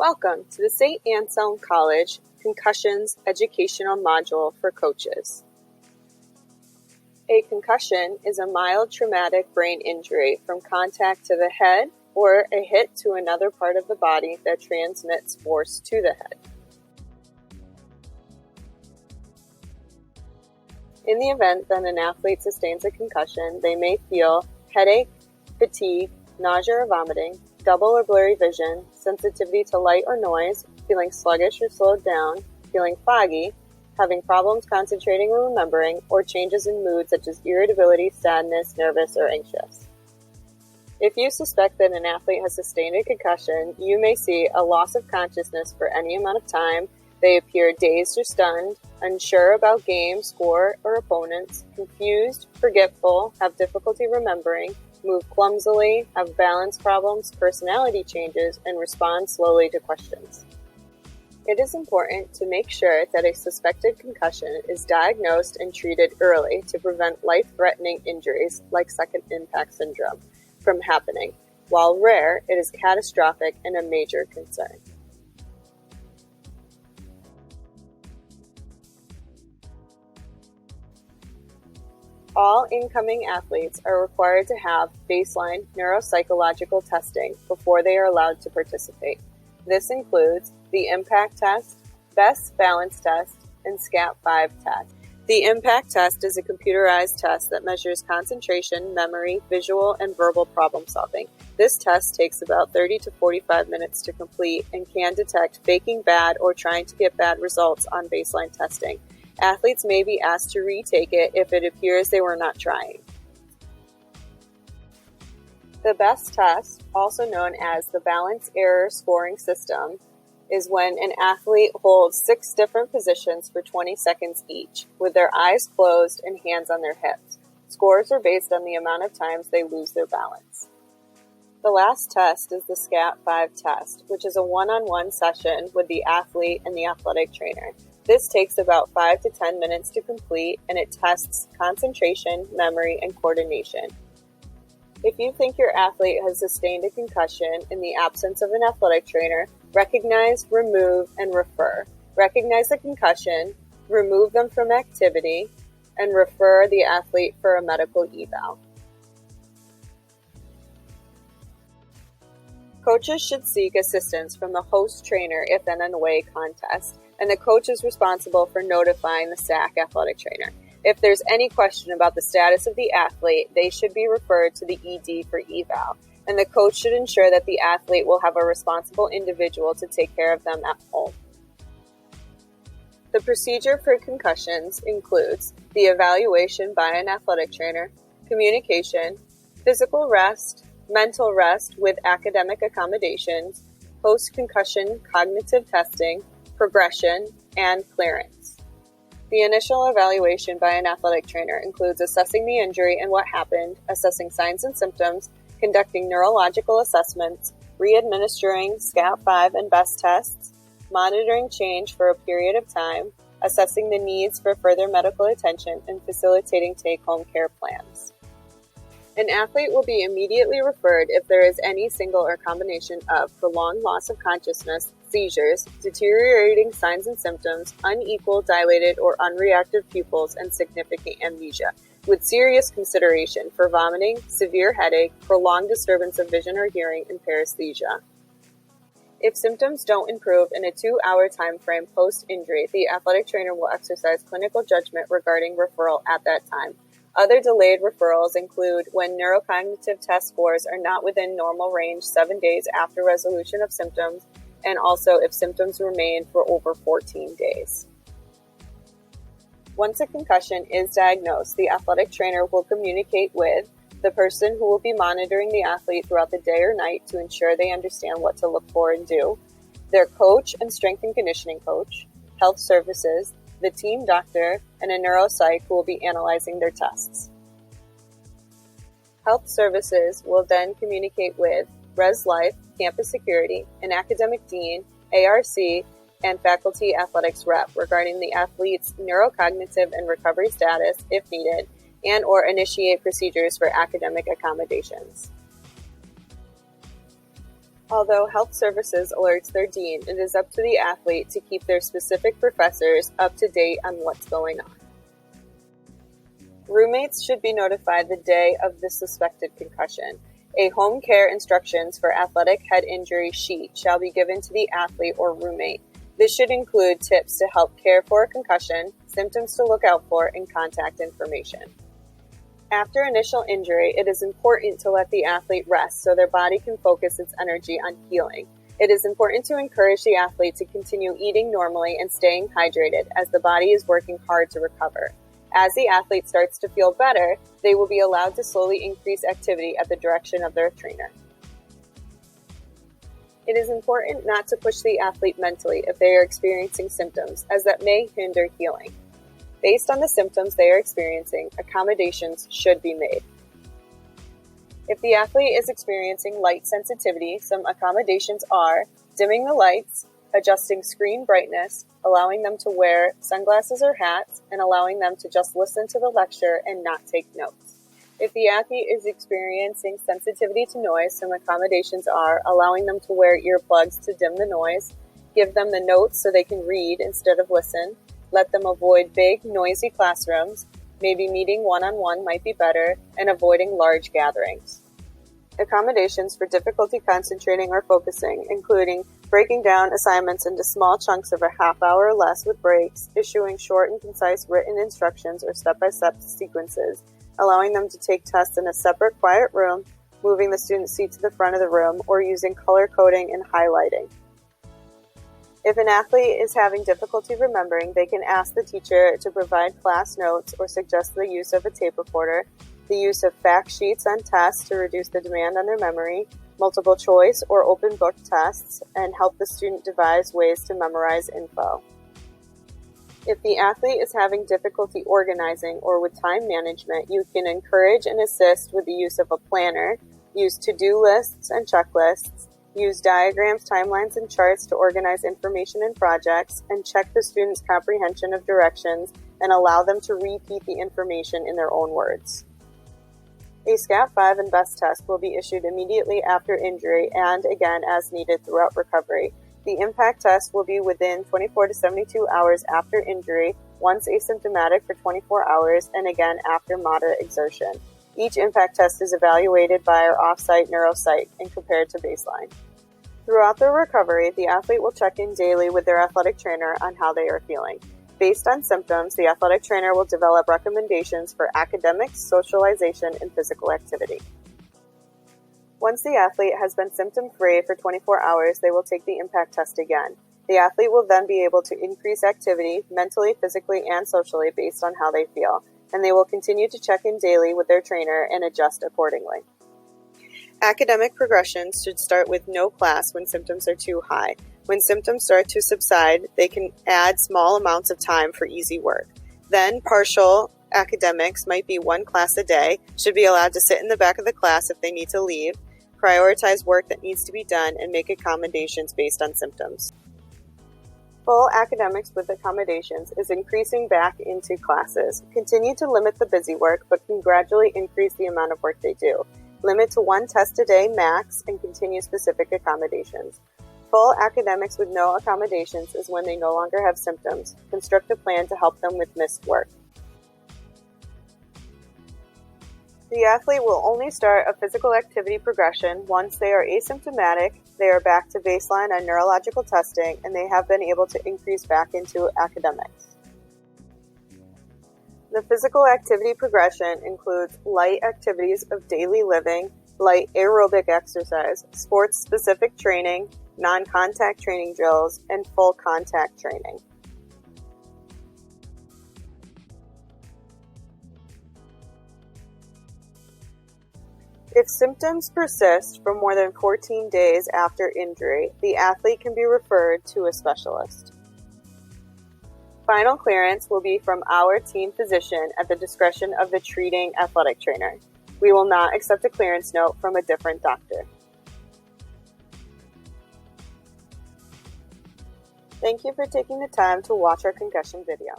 Welcome to the St. Anselm College Concussions Educational Module for Coaches. A concussion is a mild traumatic brain injury from contact to the head or a hit to another part of the body that transmits force to the head. In the event that an athlete sustains a concussion, they may feel headache, fatigue, nausea or vomiting, double or blurry vision, sensitivity to light or noise, feeling sluggish or slowed down, feeling foggy, having problems concentrating or remembering, or changes in mood such as irritability, sadness, nervous, or anxious. If you suspect that an athlete has sustained a concussion, you may see a loss of consciousness for any amount of time. They appear dazed or stunned, unsure about game, score, or opponents, confused, forgetful, have difficulty remembering, move clumsily, have balance problems, personality changes, and respond slowly to questions. It is important to make sure that a suspected concussion is diagnosed and treated early to prevent life-threatening injuries like second impact syndrome from happening. While rare, it is catastrophic and a major concern. All incoming athletes are required to have baseline neuropsychological testing before they are allowed to participate. This includes the impact test, best balance test, and SCAT-5 test. The impact test is a computerized test that measures concentration, memory, visual, and verbal problem solving. This test takes about 30 to 45 minutes to complete and can detect faking bad or trying to get bad results on baseline testing. Athletes may be asked to retake it if it appears they were not trying. The BEST test, also known as the Balance Error Scoring System, is when an athlete holds 6 different positions for 20 seconds each, with their eyes closed and hands on their hips. Scores are based on the amount of times they lose their balance. The last test is the SCAT-5 test, which is a one-on-one session with the athlete and the athletic trainer. This takes about 5 to 10 minutes to complete, and it tests concentration, memory, and coordination. If you think your athlete has sustained a concussion in the absence of an athletic trainer, recognize, remove, and refer. Recognize the concussion, remove them from activity, and refer the athlete for a medical eval. Coaches should seek assistance from the host trainer if in an away contest, and the coach is responsible for notifying the SAC athletic trainer. If there's any question about the status of the athlete, they should be referred to the ED for eval, and the coach should ensure that the athlete will have a responsible individual to take care of them at home. The procedure for concussions includes the evaluation by an athletic trainer, communication, physical rest, mental rest with academic accommodations, post-concussion cognitive testing, progression, and clearance. The initial evaluation by an athletic trainer includes assessing the injury and what happened, assessing signs and symptoms, conducting neurological assessments, re-administering SCAT-5 and BEST tests, monitoring change for a period of time, assessing the needs for further medical attention, and facilitating take-home care plans. An athlete will be immediately referred if there is any single or combination of prolonged loss of consciousness, seizures, deteriorating signs and symptoms, unequal, dilated, or unreactive pupils, and significant amnesia, with serious consideration for vomiting, severe headache, prolonged disturbance of vision or hearing, and paresthesia. If symptoms don't improve in a 2-hour time frame post-injury, the athletic trainer will exercise clinical judgment regarding referral at that time. Other delayed referrals include when neurocognitive test scores are not within normal range 7 days after resolution of symptoms, and also if symptoms remain for over 14 days. Once a concussion is diagnosed, the athletic trainer will communicate with the person who will be monitoring the athlete throughout the day or night to ensure they understand what to look for and do, their coach and strength and conditioning coach, health services, the team doctor, and a neuropsych who will be analyzing their tests. Health services will then communicate with Res Life, campus security, an academic dean, ARC, and faculty athletics rep regarding the athlete's neurocognitive and recovery status, if needed, and or initiate procedures for academic accommodations. Although health services alerts their dean, it is up to the athlete to keep their specific professors up to date on what's going on. Roommates should be notified the day of the suspected concussion. A home care instructions for athletic head injury sheet shall be given to the athlete or roommate. This should include tips to help care for a concussion, symptoms to look out for, and contact information. After initial injury, it is important to let the athlete rest so their body can focus its energy on healing. It is important to encourage the athlete to continue eating normally and staying hydrated as the body is working hard to recover. As the athlete starts to feel better, they will be allowed to slowly increase activity at the direction of their trainer. It is important not to push the athlete mentally if they are experiencing symptoms, as that may hinder healing. Based on the symptoms they are experiencing, accommodations should be made. If the athlete is experiencing light sensitivity, some accommodations are dimming the lights, adjusting screen brightness, allowing them to wear sunglasses or hats, and allowing them to just listen to the lecture and not take notes. If the athlete is experiencing sensitivity to noise, some accommodations are allowing them to wear earplugs to dim the noise, give them the notes so they can read instead of listen, let them avoid big, noisy classrooms, maybe meeting one-on-one might be better, and avoiding large gatherings. Accommodations for difficulty concentrating or focusing, including breaking down assignments into small chunks of a half hour or less with breaks, issuing short and concise written instructions or step-by-step sequences, allowing them to take tests in a separate quiet room, moving the student's seat to the front of the room, or using color coding and highlighting. If an athlete is having difficulty remembering, they can ask the teacher to provide class notes or suggest the use of a tape recorder, the use of fact sheets on tests to reduce the demand on their memory, multiple choice or open book tests, and help the student devise ways to memorize info. If the athlete is having difficulty organizing or with time management, you can encourage and assist with the use of a planner, use to-do lists and checklists, use diagrams, timelines, and charts to organize information and projects, and check the student's comprehension of directions and allow them to repeat the information in their own words. A SCAT-5 and BEST test will be issued immediately after injury and again as needed throughout recovery. The impact test will be within 24 to 72 hours after injury, once asymptomatic for 24 hours, and again after moderate exertion. Each impact test is evaluated by our off-site neuropsych and compared to baseline. Throughout their recovery, the athlete will check in daily with their athletic trainer on how they are feeling. Based on symptoms, the athletic trainer will develop recommendations for academics, socialization, and physical activity. Once the athlete has been symptom-free for 24 hours, they will take the impact test again. The athlete will then be able to increase activity, mentally, physically, and socially based on how they feel, and they will continue to check in daily with their trainer and adjust accordingly. Academic progressions should start with no class when symptoms are too high. When symptoms start to subside, they can add small amounts of time for easy work. Then partial academics might be one class a day, should be allowed to sit in the back of the class if they need to leave, prioritize work that needs to be done, and make accommodations based on symptoms. Full academics with accommodations is increasing back into classes. Continue to limit the busy work, but can gradually increase the amount of work they do. Limit to one test a day max and continue specific accommodations. Full academics with no accommodations is when they no longer have symptoms. Construct a plan to help them with missed work. The athlete will only start a physical activity progression once they are asymptomatic, they are back to baseline on neurological testing, and they have been able to increase back into academics. The physical activity progression includes light activities of daily living, light aerobic exercise, sports-specific training, non-contact training drills, and full contact training. If symptoms persist for more than 14 days after injury, the athlete can be referred to a specialist. Final clearance will be from our team physician at the discretion of the treating athletic trainer. We will not accept a clearance note from a different doctor. Thank you for taking the time to watch our concussion video.